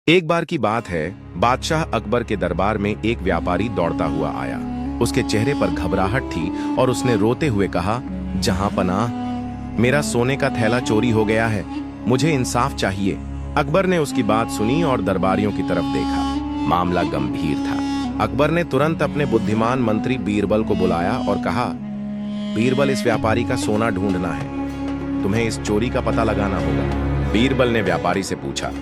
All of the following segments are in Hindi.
एक बार की बात है, बादशाह अकबर के दरबार में एक व्यापारी दौड़ता हुआ आया। उसके चेहरे पर घबराहट थी और उसने रोते हुए कहा, जहां पनाह, मेरा सोने का थैला चोरी हो गया है, मुझे इंसाफ चाहिए। अकबर ने उसकी बात सुनी और दरबारियों की तरफ देखा। मामला गंभीर था। अकबर ने तुरंत अपने बुद्धिमान मंत्री बीरबल को बुलाया और कहा, बीरबल, इस व्यापारी का सोना ढूंढना है, तुम्हें इस चोरी का पता लगाना होगा। बीरबल ने व्यापारी से पूछा,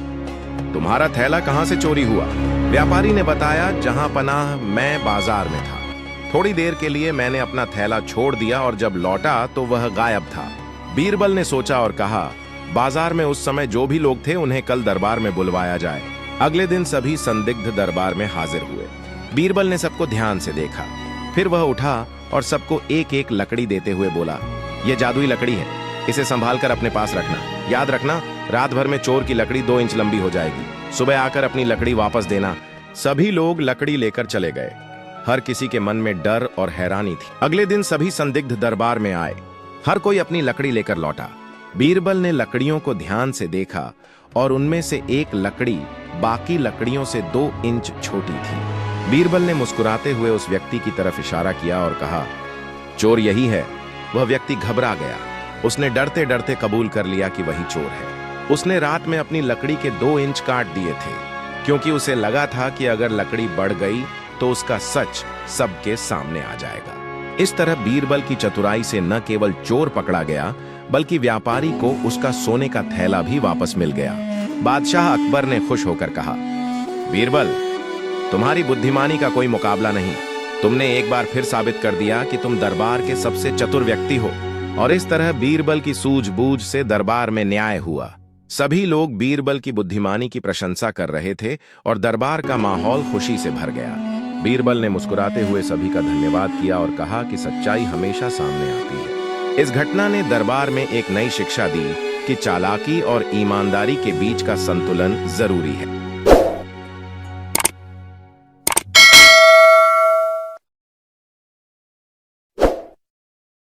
तुम्हारा थैला कहां से चोरी हुआ? व्यापारी ने बताया, जहां पनाह, मैं बाजार में था। थोड़ी देर के लिए मैंने अपना थैला छोड़ दिया और जब लौटा तो वह गायब था। बीरबल ने सोचा और कहा, बाजार में उस समय जो भी लोग थे उन्हें कल दरबार में बुलवाया जाए। अगले दिन सभी संदिग्ध दरबार में हाजिर हुए। बीरबल ने सबको ध्यान से देखा, फिर वह उठा और सबको एक एक लकड़ी देते हुए बोला, यह जादुई लकड़ी है, इसे संभाल कर अपने पास रखना। याद रखना, रात भर में चोर की लकड़ी 2 इंच लंबी हो जाएगी। सुबह आकर अपनी लकड़ी वापस देना। सभी लोग लकड़ी लेकर चले गए। हर किसी के मन में डर और हैरानी थी। अगले दिन सभी संदिग्ध दरबार में आए। हर कोई अपनी लकड़ी लेकर लौटा। बीरबल ने लकड़ियों को ध्यान से देखा और उनमें से एक लकड़ी बाकी लकड़ियों से 2 इंच छोटी थी। बीरबल ने मुस्कुराते हुए उस व्यक्ति की तरफ इशारा किया और कहा, चोर यही है। वह व्यक्ति घबरा गया। उसने डरते डरते कबूल कर लिया कि वही चोर है। उसने रात में अपनी लकड़ी के 2 इंच काट दिए थे, क्योंकि उसे लगा था कि अगर लकड़ी बढ़ गई तो उसका सच सबके सामने आ जाएगा। इस तरह बीरबल की चतुराई से न केवल चोर पकड़ा गया, बल्कि व्यापारी को उसका सोने का थैला भी वापस मिल गया। बादशाह अकबर ने खुश होकर कहा, बीरबल, तुम्हारी बुद्धिमानी का कोई मुकाबला नहीं। तुमने एक बार फिर साबित कर दिया कि तुम दरबार के सबसे चतुर व्यक्ति हो। और इस तरह बीरबल की सूझबूझ से दरबार में न्याय हुआ। सभी लोग बीरबल की बुद्धिमानी की प्रशंसा कर रहे थे और दरबार का माहौल खुशी से भर गया। बीरबल ने मुस्कुराते हुए सभी का धन्यवाद किया और कहा कि सच्चाई हमेशा सामने आती है। इस घटना ने दरबार में एक नई शिक्षा दी कि चालाकी और ईमानदारी के बीच का संतुलन जरूरी है।